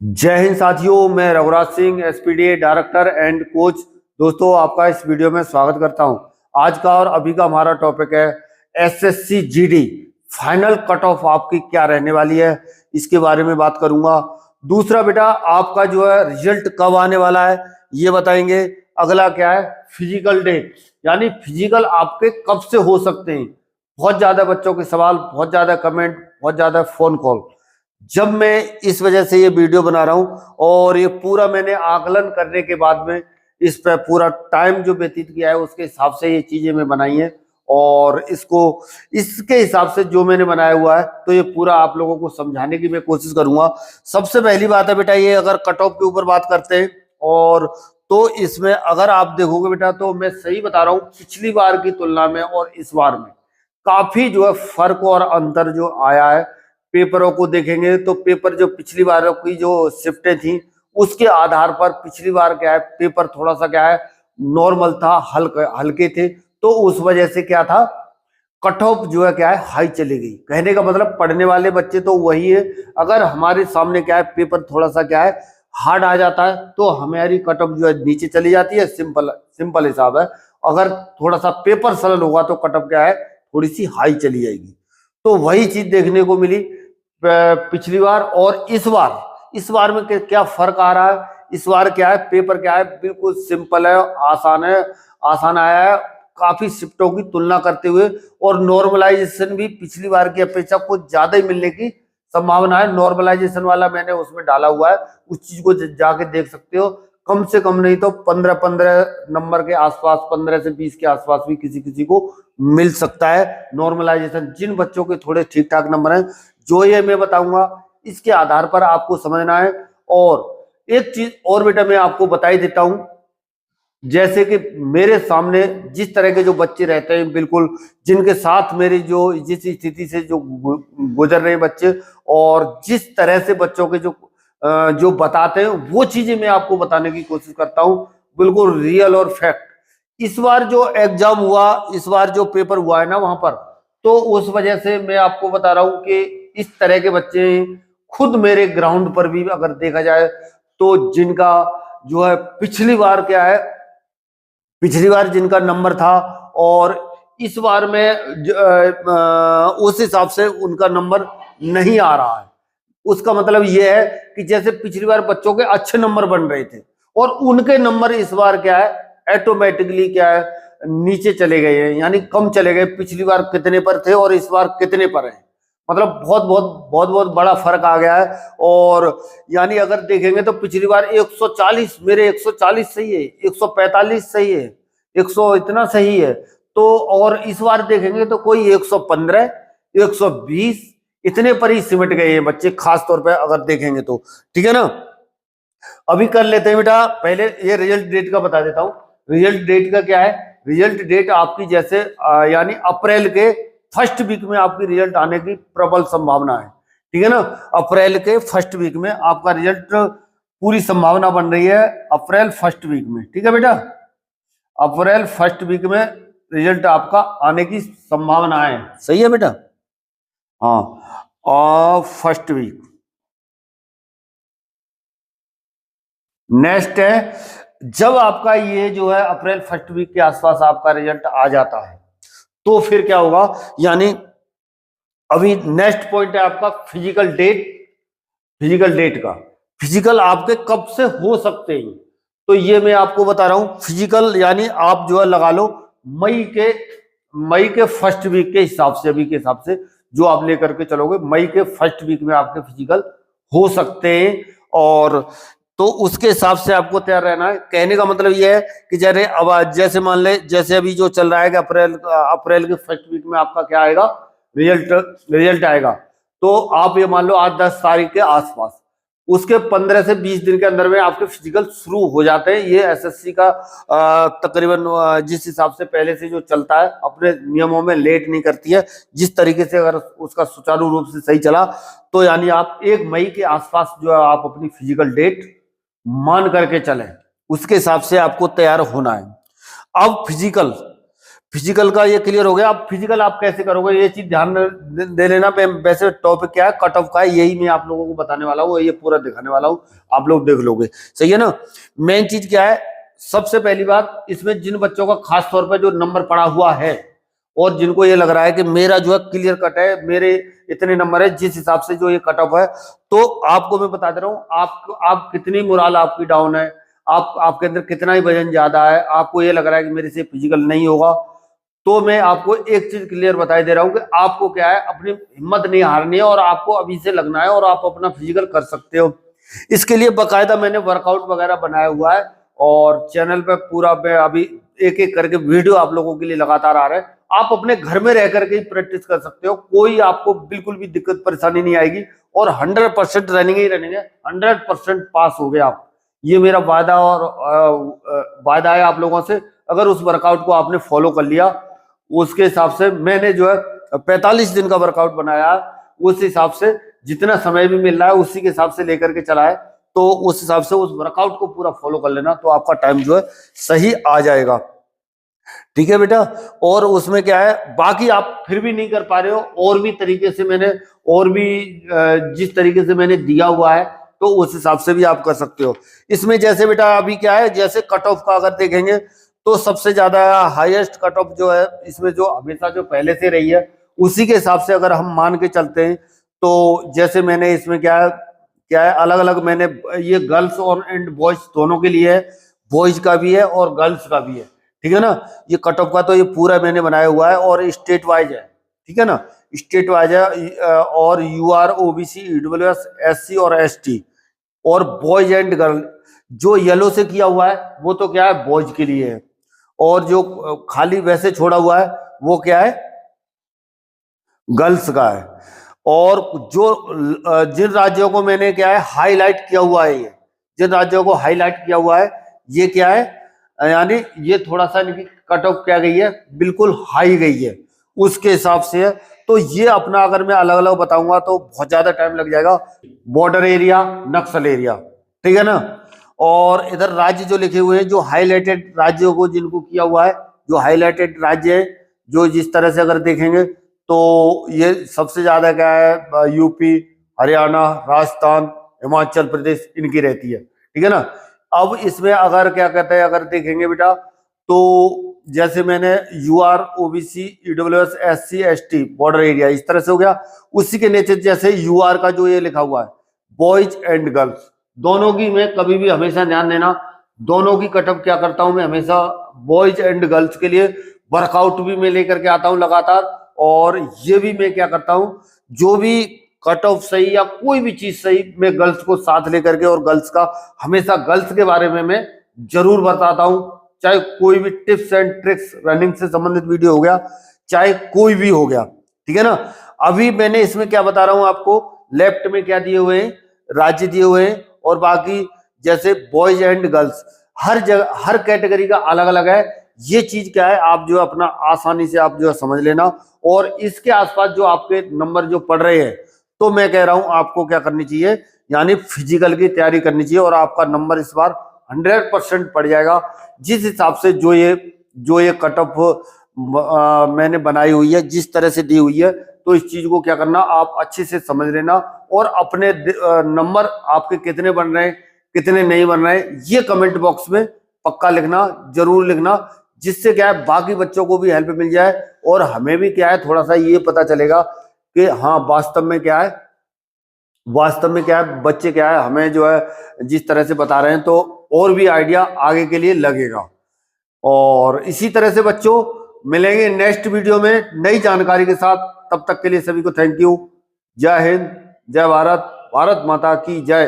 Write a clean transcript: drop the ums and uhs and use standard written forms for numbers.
जय हिंद साथियों, मैं Raghuraj Singh SPDA director and coach. दोस्तों, आपका इस वीडियो में स्वागत करता हूं। आज का और अभी का हमारा टॉपिक है SSC GD final cut off आपकी क्या रहने वाली है, इसके बारे में बात करूंगा। दूसरा बेटा, आपका जो है रिजल्ट कब आने वाला है ये बताएंगे। अगला क्या है, फिजिकल डेट, यानी फिजिकल आपके कब से हो सकते हैं। बहुत ज्यादा बच्चों के सवाल, बहुत ज्यादा कमेंट, बहुत ज्यादा फोन कॉल। जब मैं इस वजह से ये वीडियो बना रहा हूं और ये पूरा मैंने आकलन करने के बाद में इस पर पूरा टाइम जो व्यतीत किया है उसके हिसाब से ये चीजें मैं बनाई हैं और इसको इसके हिसाब से जो मैंने बनाया हुआ है तो ये पूरा आप लोगों को समझाने की मैं कोशिश करूंगा। सबसे पहली बात है बेटा, ये अगर कट ऑफ के ऊपर बात करते हैं और तो इसमें अगर आप देखोगे बेटा तो मैं सही बता रहा हूँ, पिछली बार की तुलना में और इस बार में काफी जो है फर्क और अंतर जो आया है। पेपरों को देखेंगे तो पेपर जो पिछली बार की जो शिफ्टें थी उसके आधार पर पिछली बार क्या है, पेपर थोड़ा सा क्या है नॉर्मल था, हल्के थे, तो उस वजह से क्या था, कट ऑफ जो है क्या है हाई चली गई। कहने का मतलब पढ़ने वाले बच्चे तो वही है, अगर हमारे सामने क्या है पेपर थोड़ा सा क्या है हार्ड आ जाता है तो हमारी कट ऑफ जो है नीचे चली जाती है। सिंपल सिंपल हिसाब है। अगर थोड़ा सा पेपर सरल होगा तो कट ऑफ क्या है थोड़ी सी हाई चली जाएगी। तो वही चीज देखने को मिली पिछली बार और इस बार में क्या फर्क आ रहा है। इस बार क्या है, पेपर क्या है बिल्कुल सिंपल है, आसान आया है काफी शिफ्टों की तुलना करते हुए, और नॉर्मलाइजेशन भी पिछली बार की अपेक्षा कुछ ज्यादा ही मिलने की संभावना है। नॉर्मलाइजेशन वाला मैंने उसमें डाला हुआ है, उस चीज को जाके देख सकते हो। कम से कम नहीं तो 15-15 नंबर के आसपास, 15 से 20 के आसपास भी किसी किसी को मिल सकता है नॉर्मलाइजेशन। जिन बच्चों के थोड़े ठीक ठाक नंबर हैं, जो ये मैं बताऊंगा इसके आधार पर आपको समझना है। और एक चीज और बेटा मैं आपको बता ही देता हूं, जैसे कि मेरे सामने जिस तरह के जो बच्चे रहते हैं, बिल्कुल जिनके साथ मेरी जो जिस स्थिति से जो गुजर रहे हैं बच्चे, और जिस तरह से बच्चों के जो बताते हैं वो चीजें मैं आपको बताने की कोशिश करता हूं, बिल्कुल रियल और फैक्ट। इस बार जो एग्जाम हुआ, इस बार जो पेपर हुआ है ना वहां पर, तो उस वजह से मैं आपको बता रहा हूं कि इस तरह के बच्चे खुद मेरे ग्राउंड पर भी अगर देखा जाए तो जिनका जो है पिछली बार क्या है, पिछली बार जिनका नंबर था और इस बार में उस हिसाब से उनका नंबर नहीं आ रहा है। उसका मतलब यह है कि जैसे पिछली बार बच्चों के अच्छे नंबर बन रहे थे और उनके नंबर इस बार क्या है ऑटोमेटिकली क्या है नीचे चले गए हैं, यानी कम चले गए। पिछली बार कितने पर थे और इस बार कितने पर हैं, मतलब बहुत बहुत बहुत बहुत बड़ा फर्क आ गया है। और यानी अगर देखेंगे तो पिछली बार 140, मेरे 140 सही है, 145 सही है, 100 इतना सही है, तो और इस बार देखेंगे तो कोई 115, 120 इतने पर ही सिमट गए हैं बच्चे, खास तौर पे अगर देखेंगे तो। ठीक है ना। अभी कर लेते हैं बेटा, पहले ये रिजल्ट डेट का बता देता हूँ। रिजल्ट डेट का क्या है, रिजल्ट डेट आपकी जैसे यानी अप्रैल के फर्स्ट वीक में आपकी रिजल्ट आने की प्रबल संभावना है। ठीक है ना। अप्रैल के फर्स्ट वीक में आपका रिजल्ट पूरी संभावना बन रही है, अप्रैल फर्स्ट वीक में। ठीक है बेटा, अप्रैल फर्स्ट वीक में रिजल्ट आपका आने की संभावना है। सही है बेटा। हाँ, और फर्स्ट वीक नेक्स्ट है। जब आपका ये जो है अप्रैल फर्स्ट वीक के आसपास आपका रिजल्ट आ जाता है तो फिर क्या होगा, यानी अभी नेक्स्ट पॉइंट है आपका फिजिकल डेट। फिजिकल डेट का, फिजिकल आपके कब से हो सकते हैं तो ये मैं आपको बता रहा हूं। फिजिकल यानी आप जो है लगा लो मई के फर्स्ट वीक के हिसाब से, अभी के हिसाब से जो आप लेकर के चलोगे, मई के फर्स्ट वीक में आपके फिजिकल हो सकते हैं। और तो उसके हिसाब से आपको तैयार रहना है। कहने का मतलब यह है कि जैसे मान ले, जैसे अभी जो चल रहा है कि अप्रैल के फर्स्ट वीक में आपका क्या आएगा, रिजल्ट आएगा। तो आप ये मान लो आज 10 तारीख के आसपास, उसके 15 से 20 दिन के अंदर में आपके फिजिकल शुरू हो जाते हैं। ये एसएससी का तकरीबन जिस हिसाब से पहले से जो चलता है, अपने नियमों में लेट नहीं करती है। जिस तरीके से अगर उसका सुचारू रूप से सही चला तो यानी आप 1 मई के आसपास जो है आप अपनी फिजिकल डेट मान करके चलें, उसके हिसाब से आपको तैयार होना है। अब फिजिकल का ये क्लियर हो गया। अब फिजिकल आप कैसे करोगे ये चीज ध्यान दे लेना। वैसे टॉपिक क्या है, कट ऑफ का है, यही मैं आप लोगों को बताने वाला हूँ, ये पूरा दिखाने वाला हूँ, आप लोग देख लोगे, सही है ना। मेन चीज क्या है, सबसे पहली बात, इसमें जिन बच्चों का खास तौर पर जो नंबर पड़ा हुआ है और जिनको ये लग रहा है कि मेरा जो है क्लियर कट है, मेरे इतने नंबर है जिस हिसाब से जो ये कट ऑफ है, तो आपको मैं बता दे रहा हूँ, आप कितनी मोरल आपकी डाउन है, आपके अंदर कितना ही वजन ज्यादा है, आपको ये लग रहा है कि मेरे से फिजिकल नहीं होगा, तो मैं आपको एक चीज क्लियर बता दे रहा हूं कि आपको क्या है, अपनी हिम्मत नहीं हारनी है और आपको अभी से लगना है और आप अपना फिजिकल कर सकते हो। इसके लिए बकायदा मैंने वर्कआउट वगैरह बनाया हुआ है और चैनल पे पूरा अभी एक एक करके वीडियो आप लोगों के लिए लगातार आ रहा है। आप अपने घर में रह करके ही प्रैक्टिस कर सकते हो, कोई आपको बिल्कुल भी दिक्कत परेशानी नहीं आएगी और 100% रनिंग ही रनिंग है, 100% पास हो गए आप। ये मेरा वादा और वादा है आप लोगों से। अगर उस वर्कआउट को आपने फॉलो कर लिया, उसके हिसाब से मैंने जो है 45 दिन का वर्कआउट बनाया, उस हिसाब से जितना समय भी मिल रहा है उसी के हिसाब से लेकर के चला है, तो उस हिसाब से उस वर्कआउट को पूरा फॉलो कर लेना, तो आपका टाइम जो है सही आ जाएगा। ठीक है बेटा। और उसमें क्या है, बाकी आप फिर भी नहीं कर पा रहे हो, और भी तरीके से मैंने, और भी जिस तरीके से मैंने दिया हुआ है तो उस हिसाब से भी आप कर सकते हो। इसमें जैसे बेटा अभी क्या है, जैसे कट ऑफ का अगर देखेंगे तो सबसे ज्यादा हाईएस्ट कट ऑफ जो है इसमें, जो हमेशा जो पहले से रही है उसी के हिसाब से अगर हम मान के चलते हैं, तो जैसे मैंने इसमें क्या है अलग अलग मैंने ये गर्ल्स और एंड बॉयज दोनों के लिए है, बॉयज का भी है और गर्ल्स का भी है, ठीक है ना। ये कट ऑफ का तो ये पूरा मैंने बनाया हुआ है और स्टेट वाइज है, ठीक है ना, स्टेट वाइज है। और यूआर, ओबीसी, ईडब्ल्यूएस, एससी और एसटी और बॉयज एंड गर्ल, जो येलो से किया हुआ है वो तो क्या है बॉयज के लिए है, और जो खाली वैसे छोड़ा हुआ है वो क्या है गर्ल्स का है। और जो जिन राज्यों को मैंने क्या है हाईलाइट किया हुआ है, ये जिन राज्यों को हाईलाइट किया हुआ है ये क्या है, यानी ये थोड़ा सा इनकी कट ऑफ क्या गई है, बिल्कुल हाई गई है, उसके हिसाब से है। तो ये अपना अगर मैं अलग अलग बताऊंगा तो बहुत ज्यादा टाइम लग जाएगा। बॉर्डर एरिया, नक्सल एरिया, ठीक है ना। और इधर राज्य जो लिखे हुए हैं, जो हाईलाइटेड राज्यों को जिनको किया हुआ है, जो हाईलाइटेड राज्य है, जो जिस तरह से अगर देखेंगे तो ये सबसे ज्यादा क्या है, यूपी, हरियाणा, राजस्थान, हिमाचल प्रदेश, इनकी रहती है, ठीक है ना। अब इसमें अगर क्या कहते हैं, अगर देखेंगे बेटा तो जैसे मैंने UR, OBC, EWS, SC, ST border area इस तरह से हो गया। उसी के नीचे जैसे यूआर का जो ये लिखा हुआ है बॉयज एंड गर्ल्स, दोनों की मैं कभी भी हमेशा ध्यान देना, दोनों की कटअप क्या करता हूं मैं हमेशा, बॉयज एंड गर्ल्स के लिए वर्कआउट भी मैं लेकर के आता हूं लगातार, और ये भी मैं क्या करता हूं, जो भी कट ऑफ सही या कोई भी चीज सही, मैं गर्ल्स को साथ लेकर के, और गर्ल्स का हमेशा गर्ल्स के बारे में मैं जरूर बताता हूं, चाहे कोई भी टिप्स एंड ट्रिक्स रनिंग से संबंधित वीडियो हो गया, चाहे कोई भी हो गया, ठीक है ना। अभी मैंने इसमें क्या बता रहा हूं आपको, लेफ्ट में क्या दिए हुए हैं, राज्य दिए हुए हैं, और बाकी जैसे बॉयज एंड गर्ल्स हर जगह हर कैटेगरी का अलग अलग है। ये चीज क्या है, आप जो अपना आसानी से आप जो समझ लेना, और इसके आसपास जो आपके नंबर जो पड़ रहे हैं, तो मैं कह रहा हूं आपको क्या करनी चाहिए, यानी फिजिकल की तैयारी करनी चाहिए, और आपका नंबर इस बार 100% पड़ जाएगा। जिस हिसाब से जो ये कट ऑफ मैंने बनाई हुई है, जिस तरह से दी हुई है, तो इस चीज को क्या करना, आप अच्छे से समझ लेना, और अपने नंबर आपके कितने बन रहे हैं, कितने नहीं बन रहे हैं, ये कमेंट बॉक्स में पक्का लिखना, जरूर लिखना, जिससे क्या है बाकी बच्चों को भी हेल्प मिल जाए, और हमें भी क्या है थोड़ा सा ये पता चलेगा कि हाँ वास्तव में क्या है, बच्चे क्या है हमें जो है जिस तरह से बता रहे हैं, तो और भी आइडिया आगे के लिए लगेगा। और इसी तरह से बच्चों मिलेंगे नेक्स्ट वीडियो में नई जानकारी के साथ। तब तक के लिए सभी को थैंक यू। जय हिंद, जय भारत, भारत माता की जय।